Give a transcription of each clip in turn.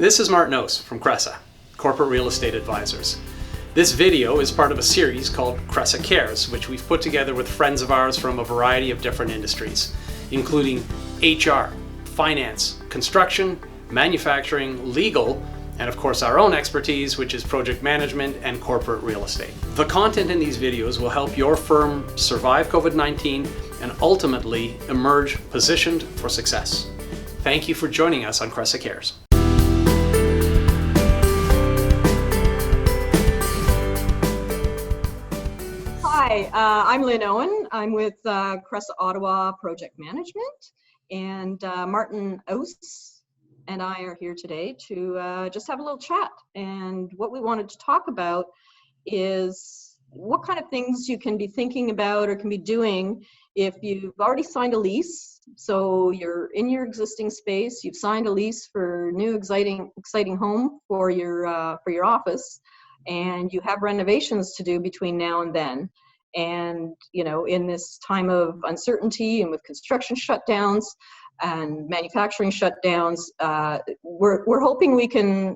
This is Martin Ose from Cresa, Corporate Real Estate Advisors. This video is part of a series called Cresa Cares, which we've put together with friends of ours from a variety of different industries, including HR, finance, construction, manufacturing, legal, and of course our own expertise, which is project management and corporate real estate. The content in these videos will help your firm survive COVID-19 and ultimately emerge positioned for success. Thank you for joining us on Cresa Cares. Hi, I'm Lynn Owen. I'm with Cresa Ottawa Project Management, and Martin Ose and I are here today to just have a little chat. And what we wanted to talk about is what kind of things you can be thinking about or can be doing if you've already signed a lease. So you're in your existing space, you've signed a lease for new exciting home for your office, and you have renovations to do between now and then. And, you know, in this time of uncertainty and with construction shutdowns and manufacturing shutdowns, we're hoping we can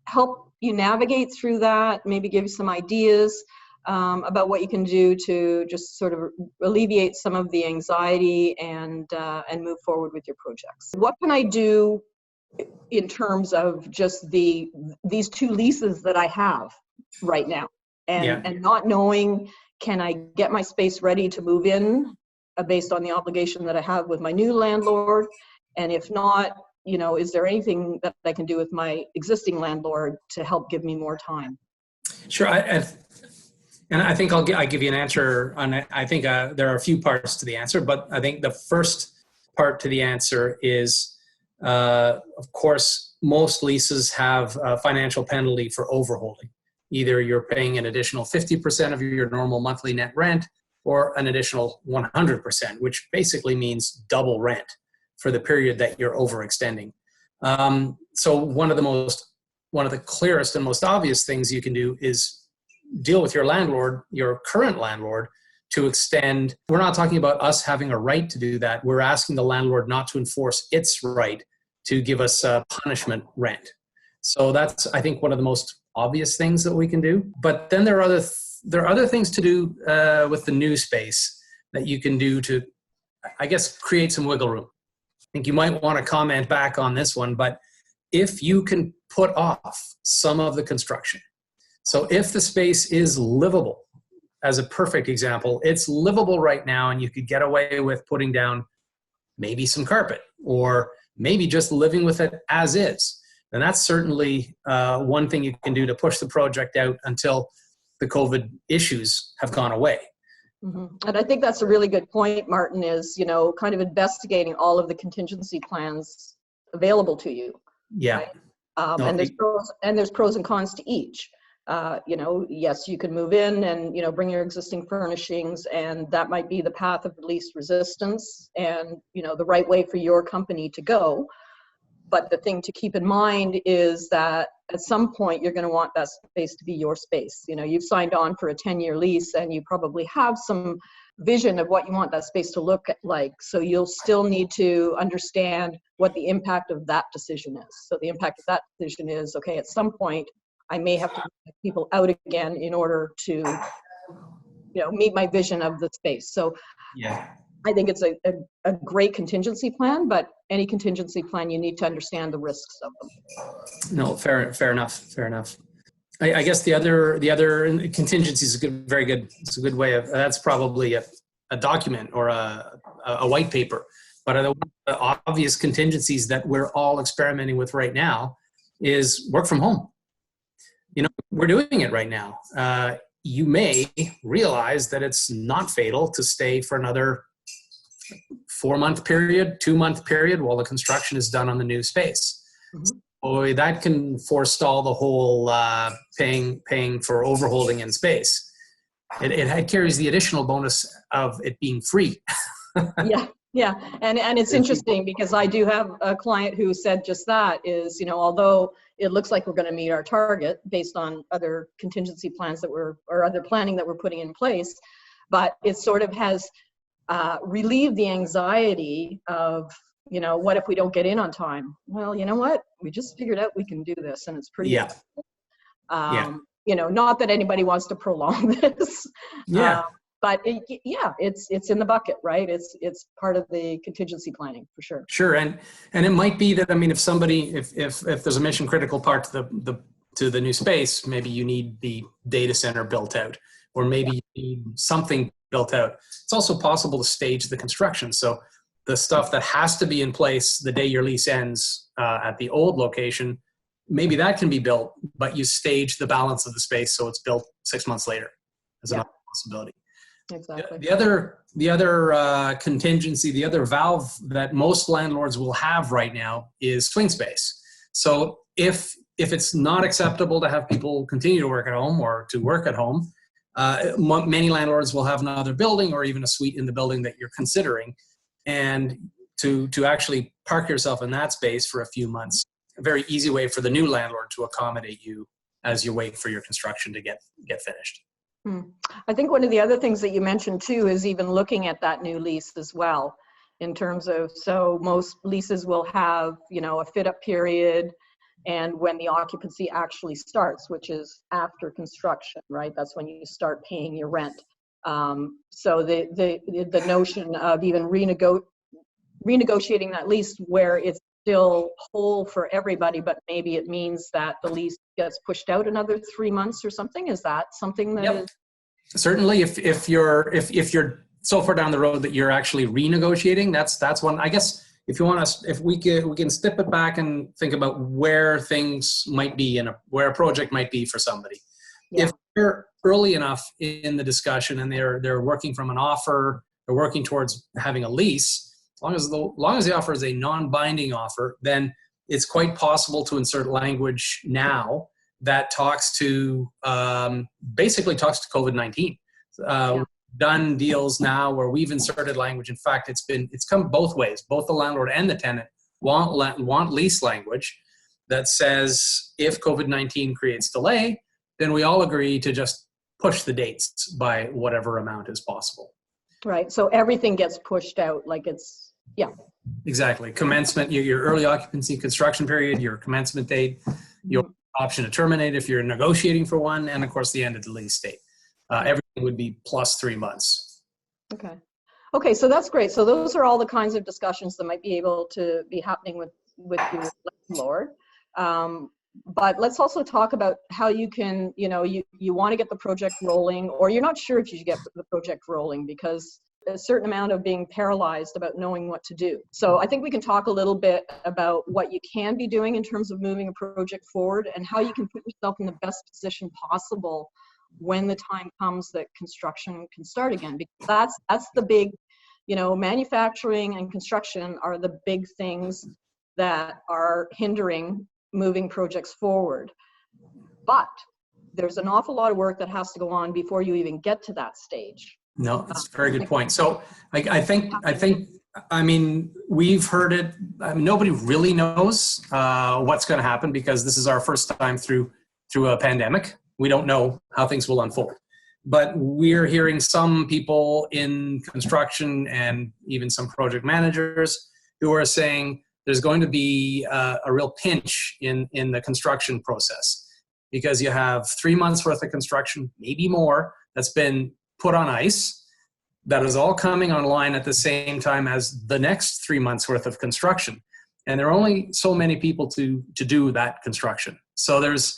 help you navigate through that, maybe give you some ideas about what you can do to just sort of alleviate some of the anxiety and move forward with your projects. What can I do in terms of just these two leases that I have right now and not knowing, can I get my space ready to move in based on the obligation that I have with my new landlord? And if not, you know, is there anything that I can do with my existing landlord to help give me more time? Sure. And I think I'll give you an answer on it. I think there are a few parts to the answer, but I think the first part to the answer is, of course, most leases have a financial penalty for overholding. Either you're paying an additional 50% of your normal monthly net rent or an additional 100%, which basically means double rent for the period that you're overextending. So one of the clearest and most obvious things you can do is deal with your landlord, your current landlord, to extend. We're not talking about us having a right to do that. We're asking the landlord not to enforce its right to give us punishment rent. So that's, I think, one of the most obvious things that we can do. But then there are other things to do with the new space that you can do to, I guess, create some wiggle room. I think you might want to comment back on this one, but if you can put off some of the construction. So if the space is livable, as a perfect example, it's livable right now and you could get away with putting down maybe some carpet or maybe just living with it as is. And that's certainly one thing you can do to push the project out until the COVID issues have gone away. Mm-hmm. And I think that's a really good point, Martin, is, you know, kind of investigating all of the contingency plans available to you. Yeah. Right? And there's pros and cons to each. You know, yes, you can move in and, you know, bring your existing furnishings, and that might be the path of least resistance and, you know, the right way for your company to go. But the thing to keep in mind is that at some point you're going to want that space to be your space. You know, you've signed on for a 10-year lease and you probably have some vision of what you want that space to look like. So you'll still need to understand what the impact of that decision is. So the impact of that decision is, okay, at some point I may have to get people out again in order to, you know, meet my vision of the space. So yeah, I think it's a great contingency plan, but any contingency plan, you need to understand the risks of them. No, fair enough. I guess the other contingency is very good. It's a good way of, that's probably a document or a white paper. But the obvious contingencies that we're all experimenting with right now is work from home. You know, we're doing it right now. You may realize that it's not fatal to stay for another 4-month period, 2-month period while the construction is done on the new space. Mm-hmm. Boy, that can forestall the whole paying for overholding in space. It carries the additional bonus of it being free. Yeah, and it's interesting because I do have a client who said just that is, you know, although it looks like we're going to meet our target based on other contingency plans or other planning that we're putting in place, but it sort of has relieve the anxiety of what if we don't get in on time? Well, you know what? We just figured out we can do this, and it's pretty. Yeah. Yeah. Not that anybody wants to prolong this. Yeah. But it's in the bucket, right? It's part of the contingency planning for sure. Sure, and it might be that, I mean, if there's a mission critical part to the new space, maybe you need the data center built out, or maybe you need something built out. It's also possible to stage the construction. So the stuff that has to be in place the day your lease ends at the old location, maybe that can be built, but you stage the balance of the space so it's built 6 months later as another possibility. Exactly. The other contingency, the other valve that most landlords will have right now is swing space. So if it's not acceptable to have people continue to work at home or to work at home, many landlords will have another building or even a suite in the building that you're considering, and to actually park yourself in that space for a few months. A very easy way for the new landlord to accommodate you as you wait for your construction to get finished. I think one of the other things that you mentioned too is even looking at that new lease as well, in terms of, so most leases will have, a fit up period and when the occupancy actually starts, which is after construction, right? That's when you start paying your rent. So the notion of even renegotiating that lease where it's still whole for everybody, but maybe it means that the lease gets pushed out another 3 months or something. Is that something that is? Certainly, if you're so far down the road that you're actually renegotiating, that's one. I guess if you want us, if we can step it back and think about where things might be and where a project might be for somebody. Yeah. If they're early enough in the discussion and they're working from an offer, they're working towards having a lease. As long as the offer is a non-binding offer, then it's quite possible to insert language now that basically talks to COVID-19. Done deals now where we've inserted language. In fact, it's come both ways. Both the landlord and the tenant want lease language that says if COVID-19 creates delay, then we all agree to just push the dates by whatever amount is possible. Right. So everything gets pushed out like it's, yeah. Exactly. Commencement, your early occupancy construction period, your commencement date, your option to terminate if you're negotiating for one, and of course the end of the lease date. Everything would be plus 3 months. Okay, so that's great. So those are all the kinds of discussions that might be able to be happening with your landlord. But let's also talk about how you can, you want to get the project rolling, or you're not sure if you should get the project rolling because a certain amount of being paralyzed about knowing what to do. So I think we can talk a little bit about what you can be doing in terms of moving a project forward and how you can put yourself in the best position possible when the time comes that construction can start again. Because that's the big, manufacturing and construction are the big things that are hindering moving projects forward. But there's an awful lot of work that has to go on before you even get to that stage. No, that's a very good point. So I think, we've heard it. Nobody really knows what's going to happen because this is our first time through a pandemic. We don't know how things will unfold. But we're hearing some people in construction and even some project managers who are saying there's going to be a real pinch in the construction process because you have 3 months worth of construction, maybe more, that's been put on ice. That is all coming online at the same time as the next 3 months worth of construction. And there are only so many people to do that construction. So the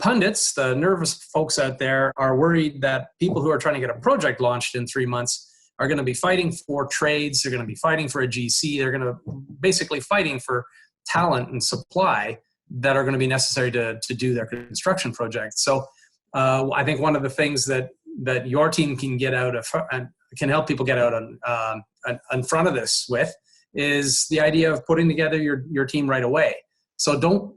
pundits, the nervous folks out there are worried that people who are trying to get a project launched in 3 months are going to be fighting for trades. They're going to be fighting for a GC. They're going to basically fighting for talent and supply that are going to be necessary to do their construction project. So I think one of the things that your team can get out of and can help people get out in front of this with is the idea of putting together your team right away. So don't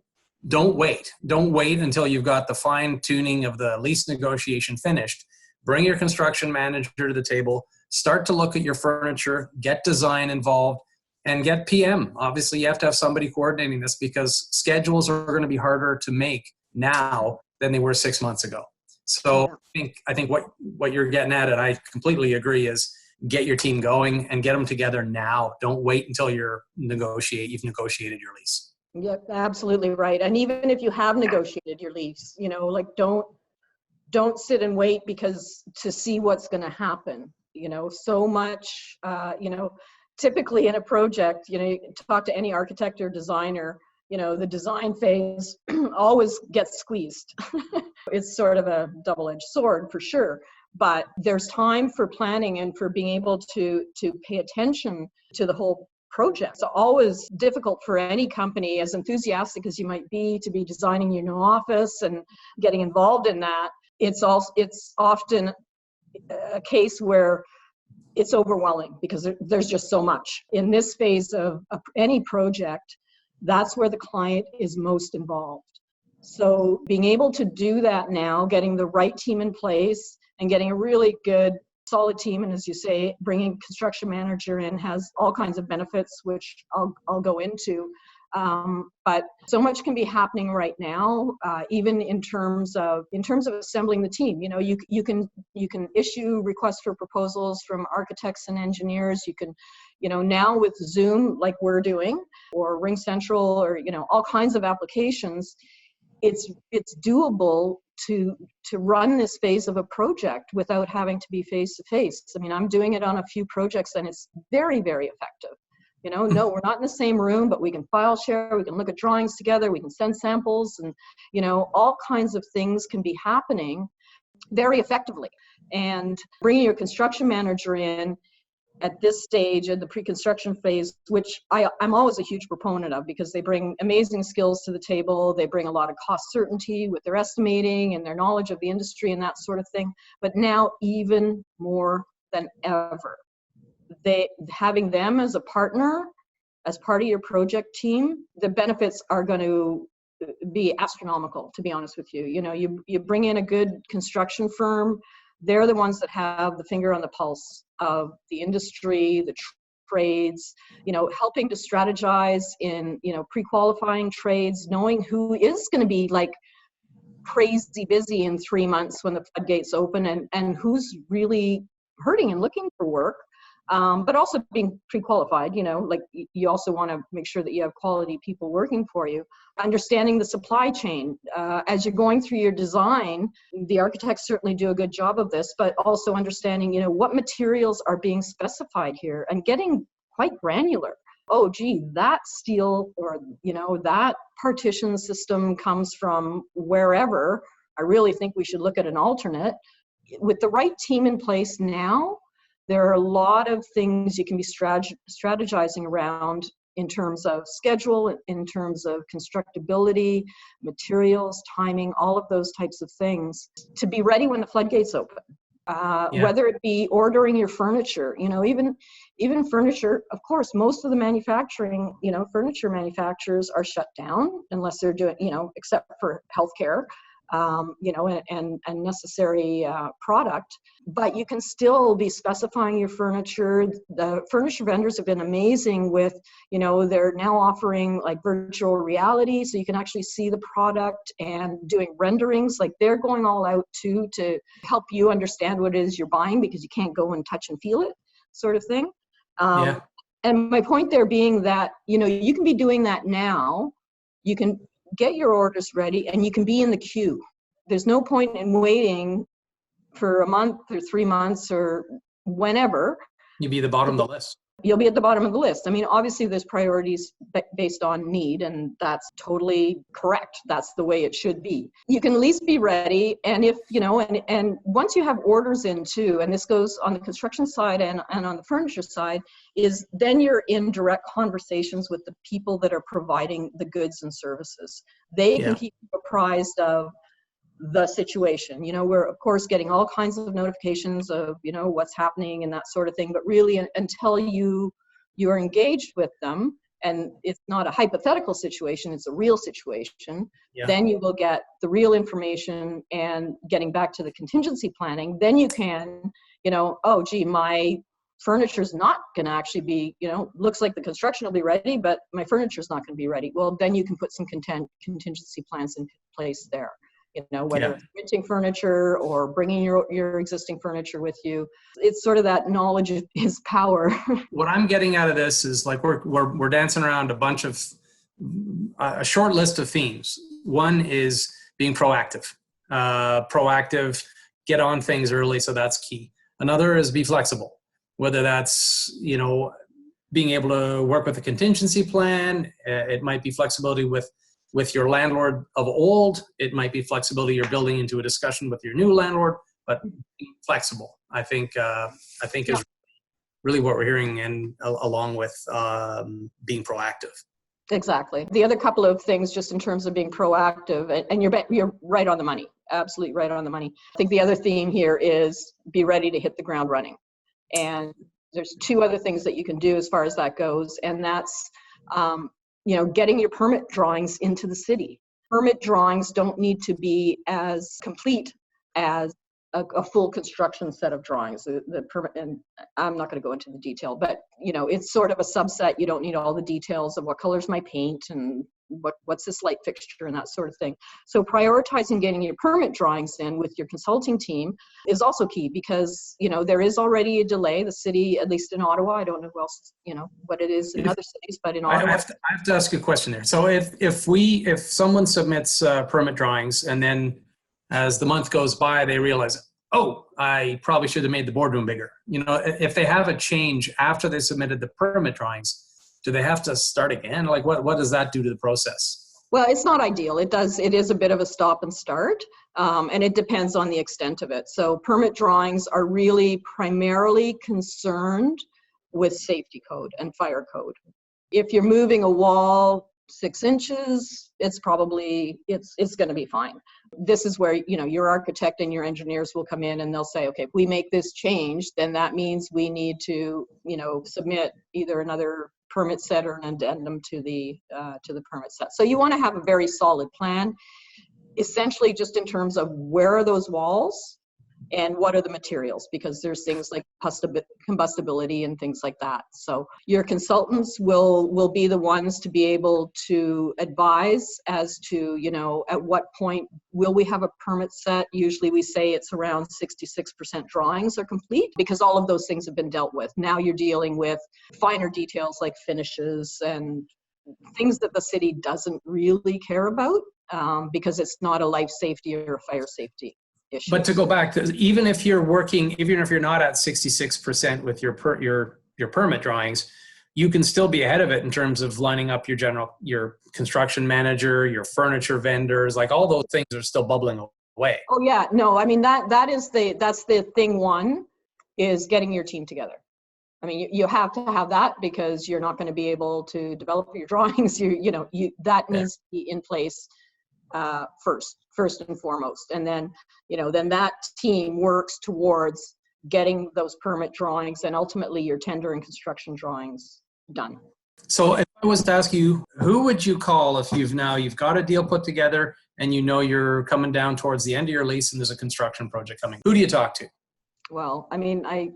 wait until you've got the fine tuning of the lease negotiation finished. Bring your construction manager to the table, start to look at your furniture, get design involved, and get PM. Obviously you have to have somebody coordinating this because schedules are going to be harder to make now than they were 6 months ago. So I think what you're getting at, and I completely agree, is get your team going and get them together now. Don't wait until you've negotiated your lease. Yep, absolutely right. And even if you have negotiated your lease, like don't sit and wait to see what's going to happen. So much, typically in a project, you talk to any architect or designer, the design phase always gets squeezed. It's sort of a double-edged sword for sure, but there's time for planning and for being able to pay attention to the whole project. It's always difficult for any company, as enthusiastic as you might be, to be designing your new office and getting involved in that. It's often a case where it's overwhelming because there's just so much. In this phase of any project, that's where the client is most involved. So being able to do that now, getting the right team in place and getting a really good solid team, and as you say, bringing a construction manager in has all kinds of benefits, which I'll go into. But so much can be happening right now, even in terms of assembling the team. You can issue requests for proposals from architects and engineers. You can, now with Zoom, like we're doing, or Ring Central, or all kinds of applications. It's doable to run this phase of a project without having to be face to face. I mean, I'm doing it on a few projects, and it's very, very effective. No, we're not in the same room, but we can file share, we can look at drawings together, we can send samples, and, all kinds of things can be happening very effectively. And bringing your construction manager in at this stage in the pre-construction phase, which I'm always a huge proponent of, because they bring amazing skills to the table. They bring a lot of cost certainty with their estimating and their knowledge of the industry and that sort of thing. But now even more than ever, having them as a partner, as part of your project team, the benefits are going to be astronomical, to be honest with you. You bring in a good construction firm, they're the ones that have the finger on the pulse of the industry, the trades, helping to strategize in, pre-qualifying trades, knowing who is going to be like crazy busy in 3 months when the floodgates open, and who's really hurting and looking for work. But also being pre-qualified, like you also want to make sure that you have quality people working for you. Understanding the supply chain. As you're going through your design, the architects certainly do a good job of this, but also understanding, what materials are being specified here and getting quite granular. Oh, gee, that steel or, that partition system comes from wherever. I really think we should look at an alternate. With the right team in place now, there are a lot of things you can be strategizing around in terms of schedule, in terms of constructability, materials, timing, all of those types of things to be ready when the floodgates open. Whether it be ordering your furniture, even furniture, of course, most of the manufacturing, furniture manufacturers are shut down unless they're doing, except for healthcare. And necessary product, but you can still be specifying your furniture. The furniture vendors have been amazing with, they're now offering like virtual reality, so you can actually see the product and doing renderings. Like they're going all out too to help you understand what it is you're buying, because you can't go and touch and feel it, sort of thing. And my point there being that, you can be doing that now. You can get your orders ready and you can be in the queue. There's no point in waiting for a month or 3 months or whenever. You'll be at the bottom of the list. You'll be at the bottom of the list. I mean, obviously there's priorities based on need, and that's totally correct. That's the way it should be. You can at least be ready. And if, and once you have orders in too, and this goes on the construction side and on the furniture side, is then you're in direct conversations with the people that are providing the goods and services. They can keep you apprised of the situation. We're of course getting all kinds of notifications of, what's happening and that sort of thing, but really until you're engaged with them, and it's not a hypothetical situation, it's a real situation, then you will get the real information. And getting back to the contingency planning, then you can, oh gee, my furniture's not going to actually be, looks like the construction will be ready, but my furniture's not going to be ready. Well, then you can put some contingency plans in place there. whether it's renting furniture or bringing your existing furniture with you. It's sort of that knowledge is power. What I'm getting out of this is like we're dancing around a short list of themes. One is being proactive. Get on things early, so that's key. Another is be flexible, whether that's, being able to work with a contingency plan. It might be flexibility with your landlord of old. It might be flexibility you're building into a discussion with your new landlord, but being flexible, I think is really what we're hearing, and along with being proactive. Exactly. The other couple of things, just in terms of being proactive, and you're right on the money, absolutely right on the money. I think the other theme here is be ready to hit the ground running. And there's two other things that you can do as far as that goes, and that's getting your permit drawings into the city. Permit drawings don't need to be as complete as a full construction set of drawings. The permit, and I'm not going to go into the detail, but it's sort of a subset. You don't need all the details of what color's my paint and what's this light fixture and that sort of thing. So prioritizing getting your permit drawings in with your consulting team is also key, because there is already a delay. The city, at least in Ottawa, I don't know who else, what it is in other cities, but in Ottawa. I have to ask you a question there. So if someone submits permit drawings, and then as the month goes by, they realize, oh, I probably should have made the boardroom bigger. If they have a change after they submitted the permit drawings, do they have to start again? Like what does that do to the process? Well, it's not ideal. It is a bit of a stop and start, and it depends on the extent of it. So permit drawings are really primarily concerned with safety code and fire code. If you're moving a wall 6 inches, it's going to be fine. This is where, your architect and your engineers will come in and they'll say, okay, if we make this change, then that means we need to, submit either another permit set or an addendum to the permit set. So you want to have a very solid plan, essentially just in terms of where are those walls and what are the materials, because there's things like combustibility and things like that. So your consultants will be the ones to be able to advise as to, at what point will we have a permit set. Usually we say it's around 66% drawings are complete, because all of those things have been dealt with. Now you're dealing with finer details like finishes and things that the city doesn't really care about, because it's not a life safety or a fire safety issue. But to go back to, even if you're not at 66% with your permit drawings, you can still be ahead of it in terms of lining up your construction manager, your furniture vendors, like all those things are still bubbling away. Oh yeah, no, I mean that's the thing. One is getting your team together. I mean, you have to have that, because you're not going to be able to develop your drawings. That needs to be in place first and foremost, and then then that team works towards getting those permit drawings and ultimately your tender and construction drawings done. So if I was to ask you, who would you call if you've got a deal put together and you're coming down towards the end of your lease and there's a construction project coming? Who do you talk to? Well, I mean, I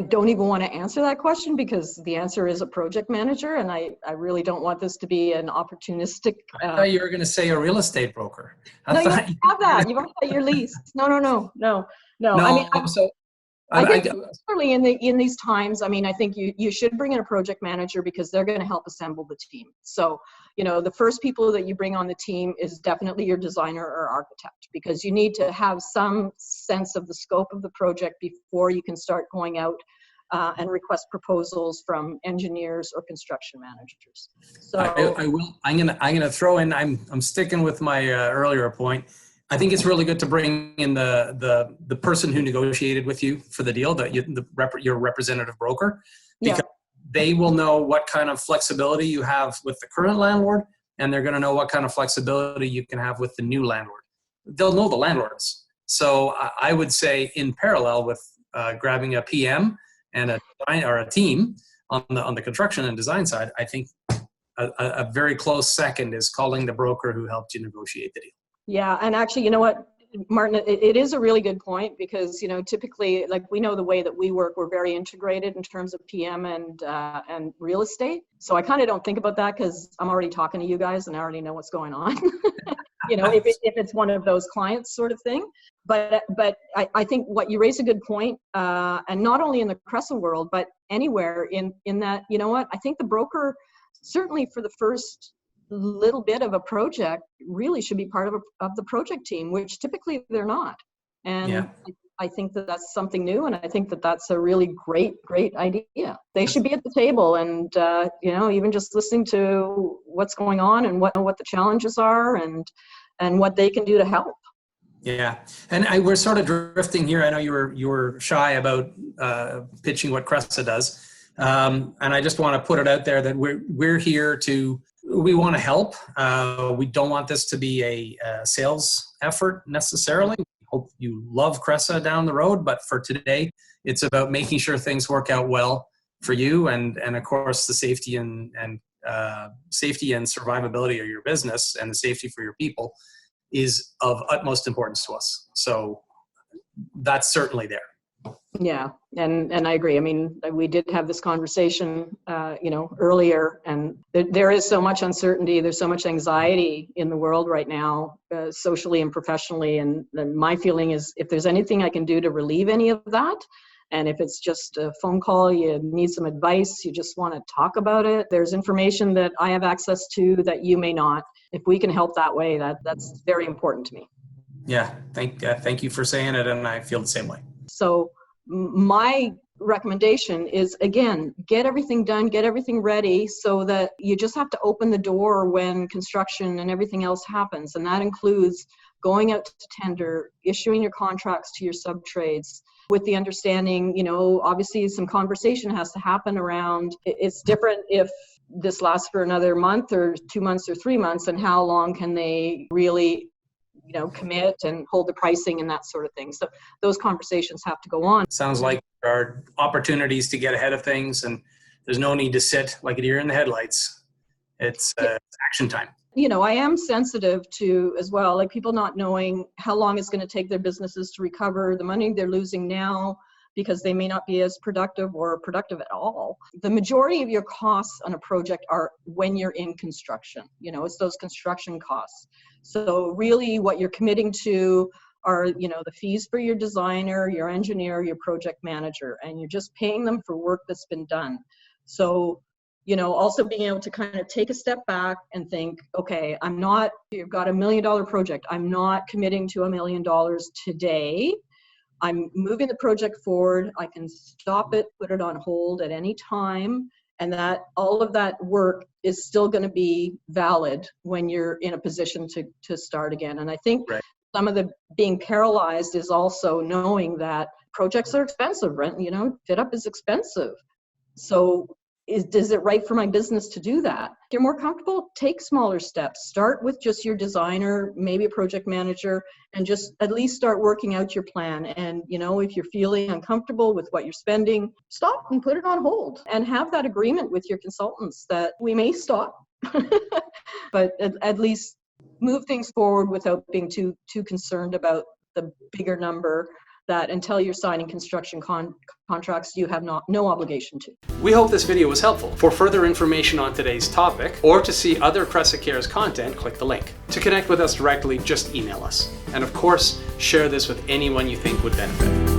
don't even want to answer that question, because the answer is a project manager, and I really don't want this to be an opportunistic. I thought you were going to say a real estate broker. No, you have that. You've already got your lease. No. I mean, I think certainly in these times, I mean, I think you should bring in a project manager, because they're going to help assemble the team. So, the first people that you bring on the team is definitely your designer or architect, because you need to have some sense of the scope of the project before you can start going out and request proposals from engineers or construction managers. So I will. I'm gonna throw in. I'm sticking with my earlier point. I think it's really good to bring in the person who negotiated with you for the deal, your representative broker, because they will know what kind of flexibility you have with the current landlord, and they're going to know what kind of flexibility you can have with the new landlord. They'll know the landlords. So I would say, in parallel with grabbing a PM and a team on the construction and design side, I think a very close second is calling the broker who helped you negotiate the deal. Yeah, and actually, you know what, Martin, it is a really good point, because typically, like, we know the way that we work, we're very integrated in terms of PM and real estate. So I kind of don't think about that, because I'm already talking to you guys and I already know what's going on. if it's one of those clients sort of thing. But I think what you raise a good point, and not only in the Cresa world, but anywhere in that, I think the broker, certainly for the first little bit of a project, really should be part of the project team, which typically they're not. And I think that that's something new, and I think that that's a really great idea. They should be at the table, and even just listening to what's going on and what the challenges are, and what they can do to help. Yeah, and we're sort of drifting here. I know you were shy about pitching what Cresa does, and I just want to put it out there that we're here we want to help. We don't want this to be a sales effort necessarily. Hope you love Cresa down the road, but for today, it's about making sure things work out well for you, and of course the safety and survivability of your business and the safety for your people is of utmost importance to us. So that's certainly there. Yeah, and I agree. I mean, we did have this conversation, earlier, and there is so much uncertainty. There's so much anxiety in the world right now, socially and professionally. And my feeling is, if there's anything I can do to relieve any of that, and if it's just a phone call, you need some advice, you just want to talk about it, there's information that I have access to that you may not. If we can help that way, that's very important to me. Yeah, thank you for saying it, and I feel the same way. So my recommendation is, again, get everything done, get everything ready, so that you just have to open the door when construction and everything else happens. And that includes going out to tender, issuing your contracts to your sub-trades, with the understanding, obviously some conversation has to happen around, it's different if this lasts for another month or 2 months or 3 months, and how long can they really commit and hold the pricing and that sort of thing. So those conversations have to go on. Sounds like there are opportunities to get ahead of things, and there's no need to sit like a deer in the headlights. It's action time. I am sensitive to, as well, like people not knowing how long it's going to take their businesses to recover the money they're losing now, because they may not be as productive or productive at all. The majority of your costs on a project are when you're in construction. It's those construction costs. So really what you're committing to are, the fees for your designer, your engineer, your project manager, and you're just paying them for work that's been done. So, also being able to kind of take a step back and think, okay, you've got $1 million project. I'm not committing to $1 million today. I'm moving the project forward. I can stop it, put it on hold at any time, and that all of that work is still going to be valid when you're in a position to start again. And I think some of the being paralyzed is also knowing that projects are expensive. Rent, fit up is expensive. So is it right for my business to do that? If you're more comfortable, take smaller steps. Start with just your designer, maybe a project manager, and just at least start working out your plan. And, if you're feeling uncomfortable with what you're spending, stop and put it on hold, and have that agreement with your consultants that we may stop, but at least move things forward without being too concerned about the bigger number, that until you're signing construction contracts, you have no obligation to. We hope this video was helpful. For further information on today's topic, or to see other Cresa Cares content, click the link. To connect with us directly, just email us. And of course, share this with anyone you think would benefit.